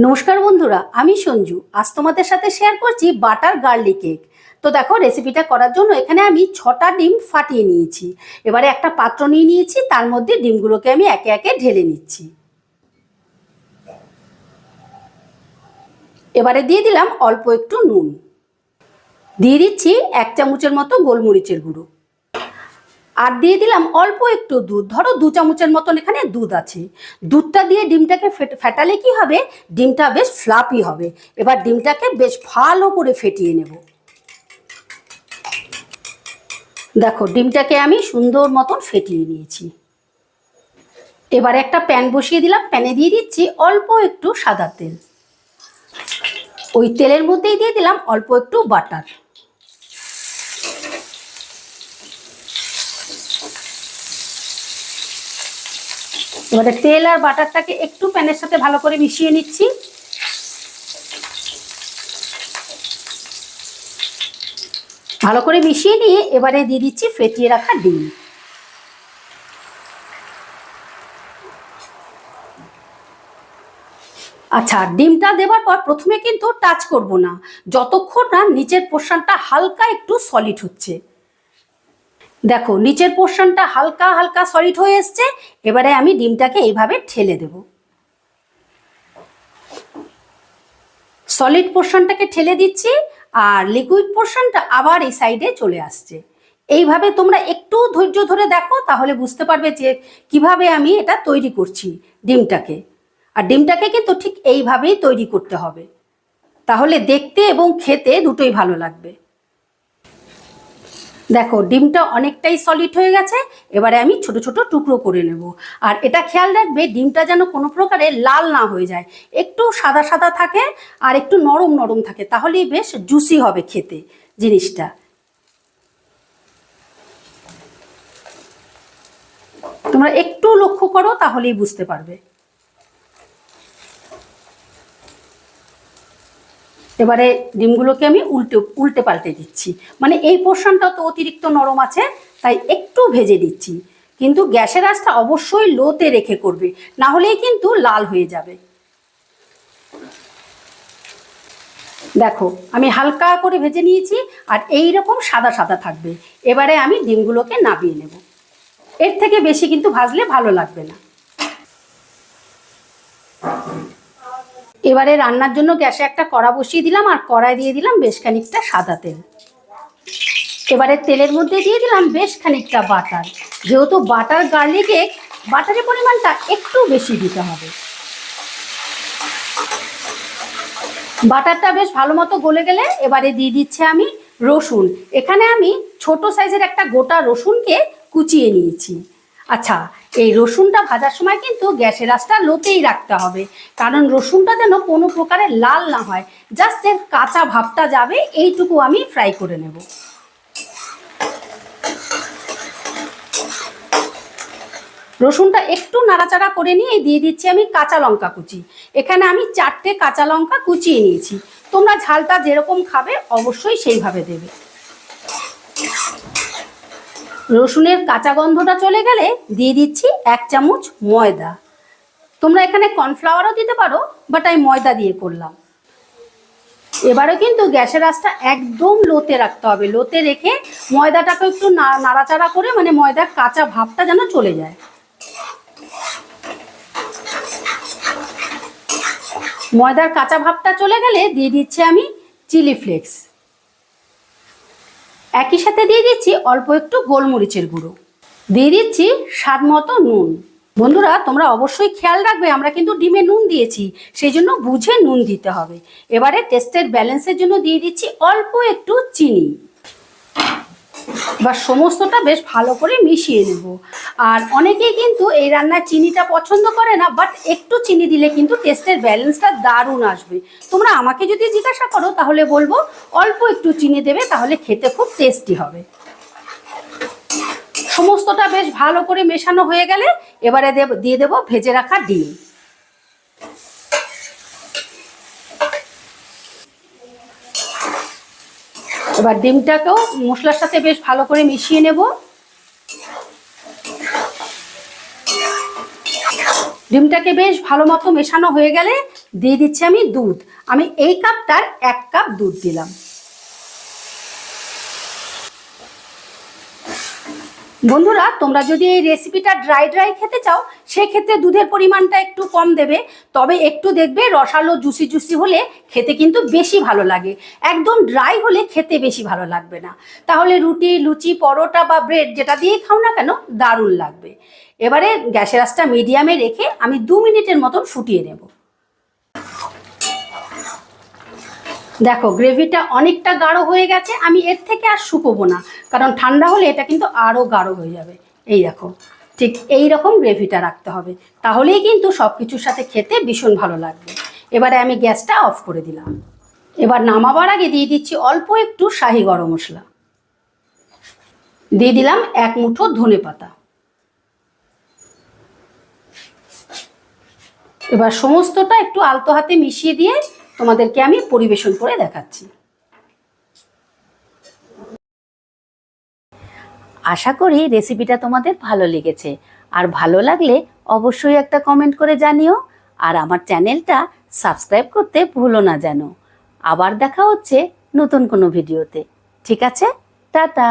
নমস্কার বন্ধুরা, আমি সঞ্জু। আজ তোমাদের সাথে শেয়ার করছি বাটার গার্লিক কেক। তো দেখো, রেসিপিটা করার জন্য এখানে আমি 6টা ডিম ফাটিয়ে নিয়েছি। এবারে একটা পাত্র নিয়ে নিয়েছি, তার মধ্যে ডিমগুলোকে আমি একে একে ঢেলে নিচ্ছি। এবারে দিয়ে দিলাম অল্প একটু নুন, দিয়ে দিচ্ছি 1 চামচের মতো গোলমরিচের গুঁড়ো, আর দিয়ে দিলাম অল্প একটু দুধ। ধরো 2 চামচের মতন এখানে দুধ আছে। দুধটা দিয়ে ডিমটাকে ফেটালে কি হবে, ডিমটা বেশ ফ্লাপি হবে। এবার ডিমটাকে বেশ ভালো করে ফেটিয়ে নেব। দেখো, ডিমটাকে আমি সুন্দর মতন ফেটিয়ে নিয়েছি। এবার একটা প্যান বসিয়ে দিলাম, প্যানে দিয়ে দিচ্ছি অল্প একটু সাদা তেল। ওই তেলের মধ্যেই দিয়ে দিলাম অল্প একটু বাটার। এবারে তেল আর বাটারটাকে একটু প্যানের সাথে ভালো করে মিশিয়ে নিচ্ছি। ভালো করে মিশিয়ে নিয়ে এবারে দিয়ে দিচ্ছি ফেটিয়ে রাখা ডিম। আচ্ছা, ডিমটা দেওয়ার পর প্রথমে কিন্তু টাচ করব না, যতক্ষণ না নিচের পোর্শনটা হালকা একটু সলিড হচ্ছে। দেখো, নিচের পোর্শনটা হালকা হালকা সলিড হয়ে এসছে। এবারে আমি ডিমটাকে এইভাবে ঠেলে দেব। সলিড পোর্শনটাকে ঠেলে দিচ্ছি, আর লিকুইড পোর্শনটা আবার এই সাইডে চলে আসছে। এইভাবে তোমরা একটু ধৈর্য ধরে দেখো, তাহলে বুঝতে পারবে যে কিভাবে আমি এটা তৈরি করছি ডিমটাকে। আর ডিমটাকে কিন্তু ঠিক এইভাবেই তৈরি করতে হবে, তাহলে দেখতে এবং খেতে দুটোই ভালো লাগবে। দেখো, ডিমটা অনেকটাই সলিড হয়ে গেছে। এবারে আমি ছোট ছোট টুকরো করে নেব। আর এটা খেয়াল রাখবে, ডিমটা যেন কোনো প্রকারে লাল না হয়ে যায়, একটু সাদা সাদা থাকে আর একটু নরম নরম থাকে, তাহলেই বেশ জুসি হবে খেতে জিনিসটা। তোমরা একটু লক্ষ্য করো, তাহলেই বুঝতে পারবে। এবারে ডিমগুলোকে আমি উল্টে পাল্টে দিচ্ছি। মানে এই পোর্শনটা তো অতিরিক্ত নরম আছে, তাই একটু ভেজে দিচ্ছি। কিন্তু গ্যাসের আঁচটা অবশ্যই লোতে রেখে করবে, না হলেই কিন্তু লাল হয়ে যাবে। দেখো, আমি হালকা করে ভেজে নিয়েছি, আর এই রকম সাদা সাদা থাকবে। এবারে আমি ডিমগুলোকে নামিয়ে নেব। এর থেকে বেশি কিন্তু ভাজলে ভালো লাগবে না। এবারে রান্নার জন্য গ্যাসে একটা কড়া বসিয়ে দিলাম, আর কড়ায় দিয়ে দিলাম বেশ খানিকটা সাদা তেল। এবারে তেলের মধ্যে দিয়ে দিলাম বেশ খানিকটা বাটার। যেহেতু বাটার গার্লিকে, বাটারের পরিমাণটা একটু বেশি দিতে হবে। বাটারটা বেশ ভালো মতো গলে গেলে এবারে দিয়ে দিচ্ছি আমি রসুন। এখানে আমি ছোট সাইজের একটা গোটা রসুনকে কুচিয়ে নিয়েছি। আচ্ছা, এই রসুনটা ভাজার সময় কিন্তু গ্যাসের আঁচটা লোতেই রাখতে হবে, কারণ রসুনটা যেন কোনো প্রকারে লাল না হয়, জাস্ট এর কাঁচা ভাবটা যাবে, এইটুকু আমি ফ্রাই করে নেব। রসুনটা একটু নাড়াচাড়া করে নিয়ে দিয়ে দিচ্ছি আমি কাঁচা লঙ্কা কুচি। এখানে আমি 4টে কাঁচা লঙ্কা কুচিয়ে নিয়েছি। তোমরা ঝালটা যেরকম খাবে অবশ্যই সেইভাবে দেবে। রসুনের কাঁচা গন্ধটা চলে গেলে দিয়ে দিচ্ছি 1 চামচ ময়দা। তোমরা এখানে কর্নফ্লাওয়ারও দিতে পারো, বাট আমি ময়দা দিয়ে করলাম। এবারে কিন্তু গ্যাসের আঁচটা একদম লোতে রাখতে হবে। লোতে রেখে ময়দাটাকে একটু নাড়াচাড়া করে, মানে ময়দার কাঁচা ভাবটা যেন চলে যায়। ময়দার কাঁচা ভাবটা চলে গেলে দিয়ে দিচ্ছি আমি চিলি ফ্লেক্স। একই সাথে দিয়ে দিচ্ছি অল্প একটু গোলমরিচের গুঁড়ো, দিয়ে দিচ্ছি স্বাদ মতো নুন। বন্ধুরা, তোমরা অবশ্যই খেয়াল রাখবে, আমরা কিন্তু ডিমে নুন দিয়েছি, সেই জন্য বুঝে নুন দিতে হবে। এবারে টেস্টের ব্যালেন্সের জন্য দিয়ে দিচ্ছি অল্প একটু চিনি। বা সমস্তটা বেশ ভালো করে মিশিয়ে নেব। আর অনেকেই কিন্তু এই রান্নায় চিনিটা পছন্দ করে না, বাট একটু চিনি দিলে কিন্তু টেস্টের ব্যালেন্সটা দারুণ আসবে। তোমরা আমাকে যদি জিজ্ঞাসা করো, তাহলে বলবো অল্প একটু চিনি দেবে, তাহলে খেতে খুব টেস্টি হবে। সমস্তটা বেশ ভালো করে মেশানো হয়ে গেলে এবারে দিয়ে দেবো ভেজে রাখা ডিম। এবার ডিমটাকেও মশলার সাথে বেশ ভালো করে মিশিয়ে নেব। ডিমটাকে বেশ ভালো মতো মেশানো হয়ে গেলে দিয়ে দিচ্ছি আমি দুধ। আমি এই কাপটার 1 কাপ দুধ দিলাম। বন্ধুরা, তোমরা যদি এই রেসিপিটা ড্রাই ড্রাই খেতে চাও সেক্ষেত্রে দুধের পরিমাণটা একটু কম দেবে, তবে একটু দেখবে রসালো জুসি জুসি হলে খেতে কিন্তু বেশি ভালো লাগে। একদম ড্রাই হলে খেতে বেশি ভালো লাগবে না। তাহলে রুটি, লুচি, পরোটা বা ব্রেড যেটা দিয়েই খাও না কেন দারুণ লাগবে। এবারে গ্যাসের আঁচটা মিডিয়ামে রেখে আমি 2 মিনিটের মতন ফুটিয়ে নেব। দেখো গ্রেভিটা অনেকটা গাঢ় হয়ে গেছে। আমি এর থেকে আর শুকোবো না, কারণ ঠান্ডা হলে এটা কিন্তু আরও গাঢ় হয়ে যাবে। এই দেখো, ঠিক এই রকম গ্রেভিটা রাখতে হবে, তাহলেই কিন্তু সব কিছুর সাথে খেতে ভীষণ ভালো লাগবে। এবারে আমি গ্যাসটা অফ করে দিলাম। এবার নামাবার আগে দিয়ে দিচ্ছি অল্প একটু শাহি গরম মশলা, দিয়ে দিলাম 1 মুঠো ধনেপাতা। এবার সমস্তটা একটু আলতো হাতে মিশিয়ে দিয়ে তোমাদেরকে আমি পরিবেশন করে দেখাচ্ছি। আশা করি রেসিপিটা তোমাদের ভালো লেগেছে, আর ভালো লাগলে অবশ্যই একটা কমেন্ট করে জানিও, আর আমার চ্যানেলটা সাবস্ক্রাইব করতে ভুলো না যেন। আবার দেখা হচ্ছে নতুন কোনো ভিডিওতে। ঠিক আছে, টাটা।